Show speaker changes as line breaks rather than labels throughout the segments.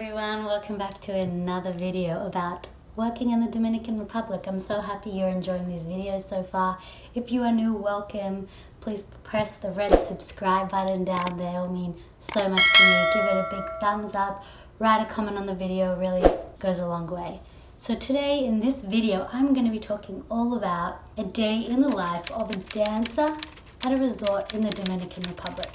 everyone, welcome back to another video about working in the Dominican Republic. I'm so happy you're enjoying these videos so far. If you are new, welcome. Please press the red subscribe button down there. It'll mean so much to me. Give it a big thumbs up, write a comment on the video, really goes a long way. So today in this video, I'm going to be talking all about a day in the life of a dancer at a resort in the Dominican Republic.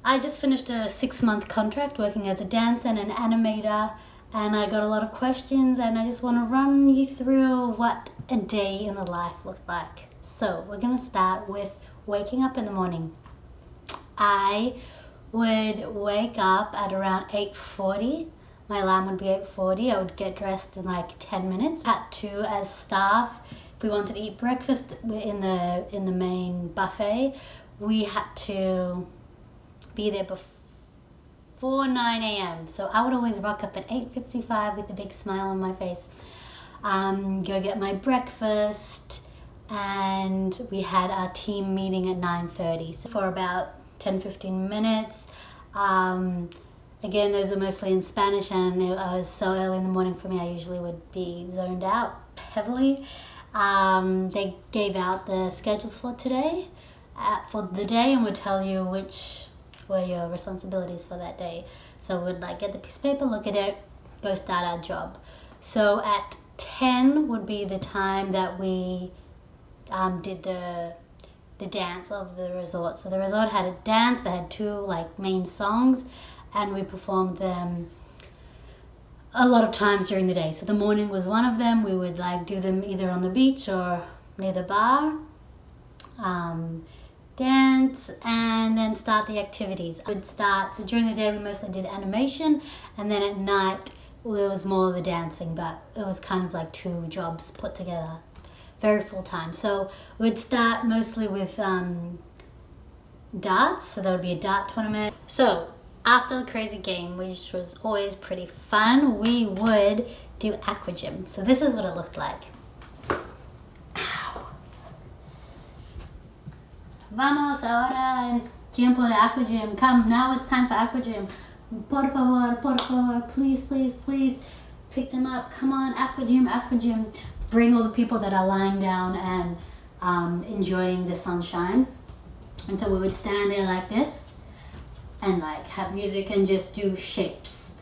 I just finished a 6-month contract working as a dancer and an animator, and I got a lot of questions, and I just want to run you through what a day in the life looked like. So we're going to start with waking up in the morning. I would wake up at around 8:40. My alarm would be 8:40. I would get dressed in like 10 minutes. Had to, as staff, if we wanted to eat breakfast in the main buffet, we had to be there before 9 a.m. So I would always rock up at 8:55 with a big smile on my face. Go get my breakfast, and we had our team meeting at 9:30. So for about 10-15 minutes. Again, those were mostly in Spanish, and it was so early in the morning for me, I usually would be zoned out heavily. They gave out the schedules for today, for the day, and would tell you which were your responsibilities for that day. So we'd like get the piece of paper, look at it, go start our job. So at 10 would be the time that we did the dance of the resort. So the resort had a dance. They had 2 like main songs, and we performed them a lot of times during the day. So the morning was one of them. We would like do them either on the beach or near the bar. Dance and then start the activities. So during the day we mostly did animation, and then at night it was more the dancing, but it was kind of like 2 jobs put together, very full time. So we'd start mostly with darts, so there would be a dart tournament. So after the crazy game, which was always pretty fun, we would do aqua gym. So this is what it looked like. Vamos, ahora es tiempo de aqua gym. Come, now it's time for aqua gym. Por favor, please, please, please. Pick them up. Come on, aqua gym, aqua gym. Bring all the people that are lying down and enjoying the sunshine. And so we would stand there like this and like have music and just do shapes.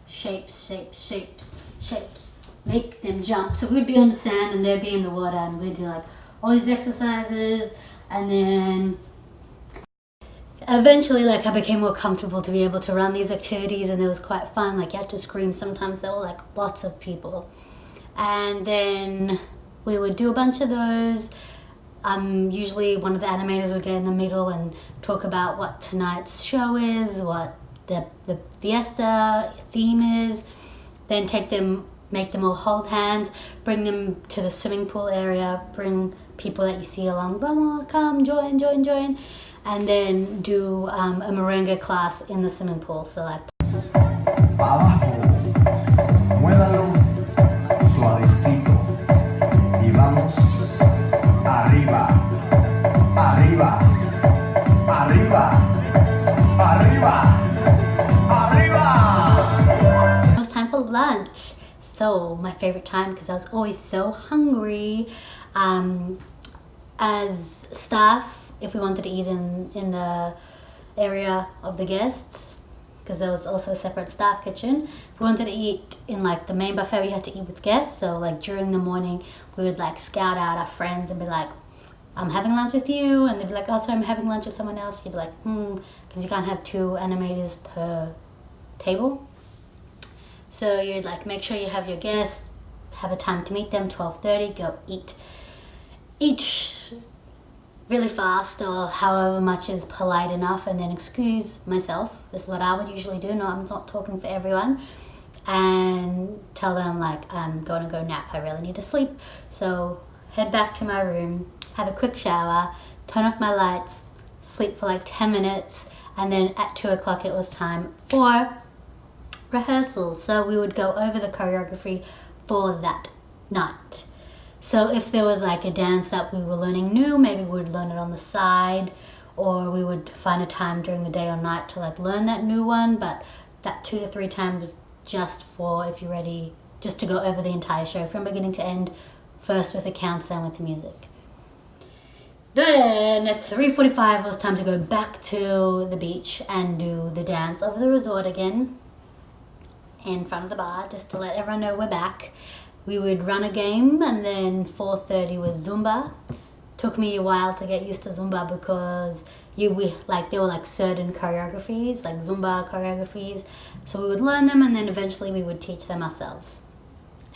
Shapes, shapes, shapes, shapes. Make them jump. So we'd be on the sand and they'd be in the water, and we'd do like all these exercises, and then eventually like I became more comfortable to be able to run these activities, and it was quite fun. Like you had to scream sometimes. There were like lots of people, and then we would do a bunch of those. Usually one of the animators would get in the middle and talk about what tonight's show is, what the fiesta theme is, then make them all hold hands, bring them to the swimming pool area, bring people that you see along, vamos, come, join, and then do a merengue class in the swimming pool. So like
abajo, muévalo suavecito y vamos arriba, arriba, arriba, arriba, arriba.
It was time for lunch. So my favorite time, because I was always so hungry. As staff, if we wanted to eat in the area of the guests, because there was also a separate staff kitchen. If we wanted to eat in like the main buffet, we had to eat with guests. So like during the morning, we would like scout out our friends and be like, I'm having lunch with you, and they'd be like, oh, sorry, I'm having lunch with someone else. You'd be like, because you can't have 2 animators per table. So you'd like make sure you have your guests, have a time to meet them, 12:30, go eat really fast or however much is polite enough, and then excuse myself. This is what I would usually do. No, I'm not talking for everyone. And tell them like, I'm going to go nap. I really need to sleep. So head back to my room, have a quick shower, turn off my lights, sleep for like 10 minutes, and then at 2 o'clock it was time for rehearsals. So we would go over the choreography for that night. So if there was like a dance that we were learning new, maybe we would learn it on the side, or we would find a time during the day or night to like learn that new one, but that 2 to 3 times was just for if you're ready, just to go over the entire show from beginning to end, first with the counts, then with the music. Then at 3:45 it was time to go back to the beach and do the dance of the resort again in front of the bar, just to let everyone know we're back. We would run a game, and then 4:30 was Zumba. Took me a while to get used to Zumba because there were like certain choreographies, like Zumba choreographies. So we would learn them, and then eventually we would teach them ourselves.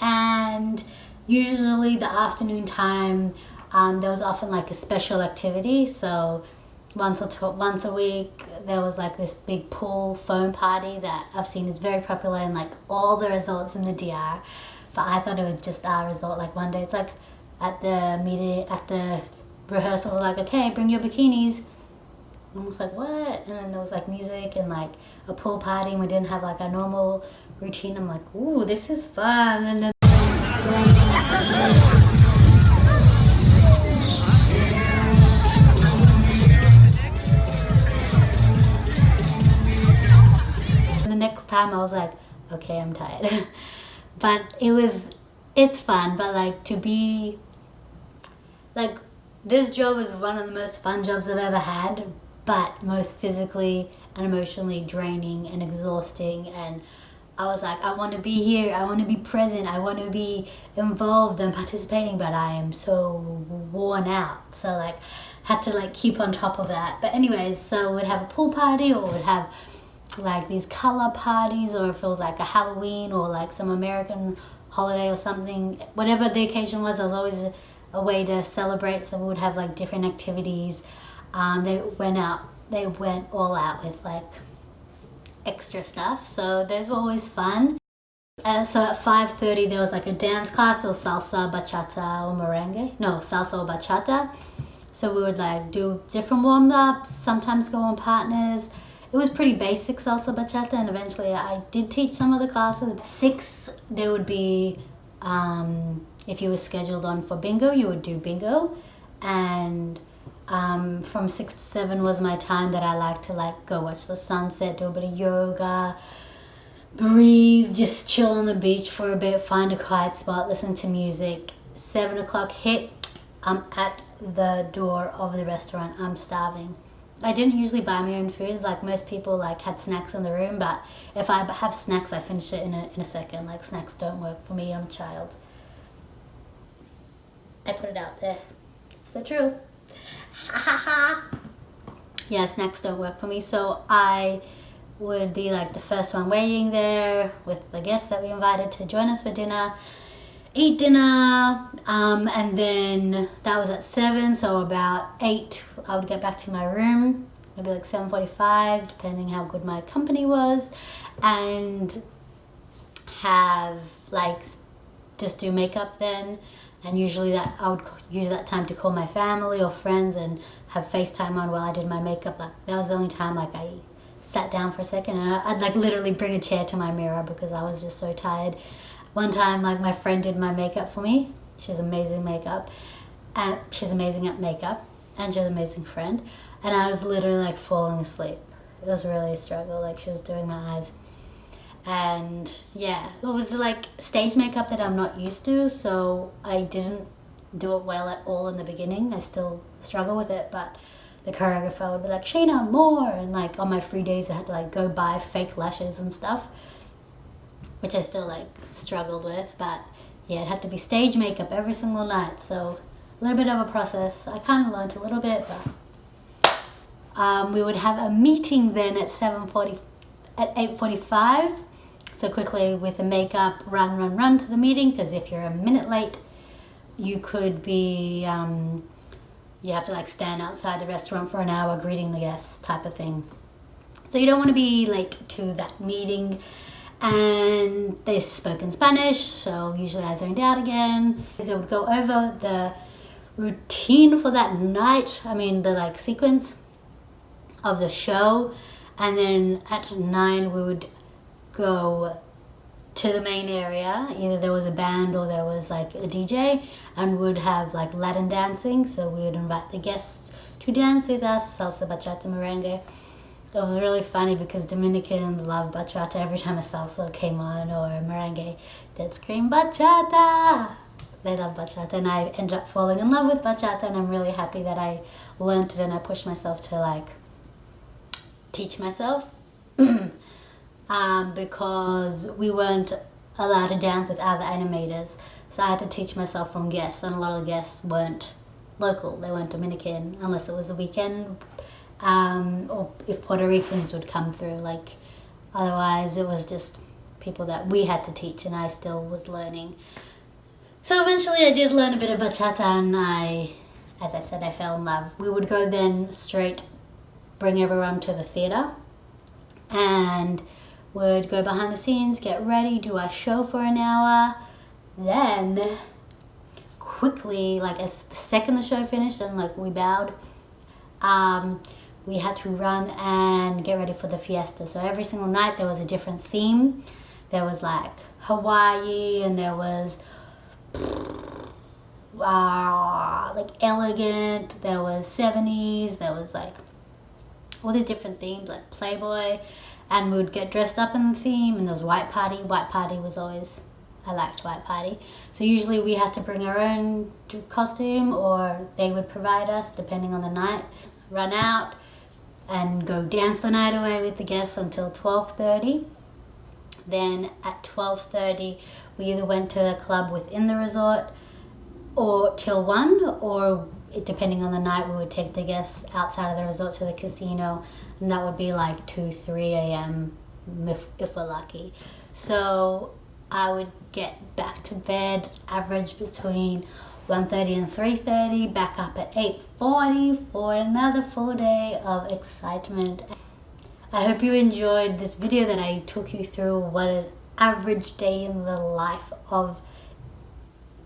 And usually the afternoon time, there was often like a special activity. So once a week there was like this big pool foam party that I've seen is very popular in like all the resorts in the DR. But I thought it was just our resort. Like one day it's like at the rehearsal, like, okay, bring your bikinis. And I was like, what? And then there was like music and like a pool party, and we didn't have like our normal routine. I'm like, ooh, this is fun. And then the next time I was like, okay, I'm tired. But it's fun, but like to be like, this job is one of the most fun jobs I've ever had, but most physically and emotionally draining and exhausting. And I was like, I want to be here, I want to be present, I want to be involved and participating, but I am so worn out. So like had to like keep on top of that. But anyways, so we'd have a pool party, or we'd have like these color parties, or if it was like a Halloween or like some American holiday or something, whatever the occasion was, there was always a way to celebrate. So we would have like different activities. They went all out with like extra stuff, so those were always fun. So at 5:30 there was like a dance class, or salsa, bachata, or merengue. No, salsa or bachata. So we would like do different warm-ups, sometimes go on partners. It was pretty basic salsa bachata, and eventually I did teach some of the classes. At 6 there would be, if you were scheduled on for bingo, you would do bingo. And from 6 to 7 was my time that I liked to like go watch the sunset, do a bit of yoga, breathe, just chill on the beach for a bit, find a quiet spot, listen to music. 7 o'clock hit, I'm at the door of the restaurant, I'm starving. I didn't usually buy my own food, like most people like had snacks in the room, but if I have snacks I finish it in a second. Like snacks don't work for me, I'm a child. I put it out there, it's the truth. Yeah, snacks don't work for me, so I would be like the first one waiting there with the guests that we invited to join us for dinner, eat dinner, and then that was at 7, so about 8 I would get back to my room, maybe like 7:45 depending how good my company was, and have like just do makeup then. And usually that I would use that time to call my family or friends and have FaceTime on while I did my makeup. Like that was the only time like I sat down for a second, and I'd like literally bring a chair to my mirror because I was just so tired. One time like my friend did my makeup for me. She's amazing makeup, and she's amazing at makeup, and she's an amazing friend. And I was literally like falling asleep. It was really a struggle. Like she was doing my eyes. And yeah, it was like stage makeup that I'm not used to, so I didn't do it well at all in the beginning. I still struggle with it, but the choreographer would be like, Shayna, more, and like on my free days I had to like go buy fake lashes and stuff, which I still like struggled with. But yeah, it had to be stage makeup every single night, so a little bit of a process. I kind of learned a little bit, but we would have a meeting then at 8:45. So quickly with the makeup, run to the meeting, because if you're a minute late, you could be, you have to like stand outside the restaurant for an hour greeting the guests type of thing. So you don't want to be late to that meeting. And they spoke in Spanish, so usually I zoned out again. They would go over the routine for that night, the like sequence of the show. And then at 9 we would go to the main area. Either there was a band or there was like a DJ, and would have like Latin dancing. So we would invite the guests to dance with us, salsa, bachata, merengue. It was really funny because Dominicans love bachata. Every time a salsa came on or a merengue, they'd scream bachata. They love bachata, and I ended up falling in love with bachata, and I'm really happy that I learned it and I pushed myself to like teach myself. Because we weren't allowed to dance with other animators, so I had to teach myself from guests, and a lot of the guests weren't local, they weren't Dominican unless it was a weekend, or if Puerto Ricans would come through. Like otherwise it was just people that we had to teach, and I still was learning. So eventually I did learn a bit of bachata, and as I said, I fell in love. We would go then straight, bring everyone to the theatre, and would go behind the scenes, get ready, do our show for an hour. Then quickly, like as the second the show finished and like we bowed, we had to run and get ready for the fiesta. So every single night there was a different theme. There was like Hawaii, and there was like elegant, there was 70s, there was like all these different themes like Playboy, and we would get dressed up in the theme. And there was white party. White party was always, I liked white party. So usually we had to bring our own costume, or they would provide us depending on the night. Run out and go dance the night away with the guests until 12:30. Then at 12:30 we either went to the club within the resort or till 1, or depending on the night, we would take the guests outside of the resort to the casino, and that would be like 2, 3 a.m. if we're lucky. So I would get back to bed, average between 1:30 and 3:30, back up at 8:40 for another full day of excitement. I hope you enjoyed this video that I took you through what an average day in the life of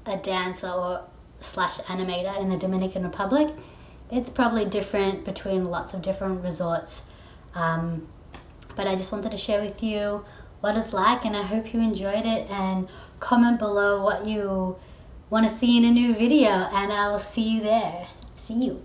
a dancer or / animator in the Dominican Republic. It's probably different between lots of different resorts, but I just wanted to share with you what it's like, and I hope you enjoyed it. And comment below what you want to see in a new video, and I will see you there. See you.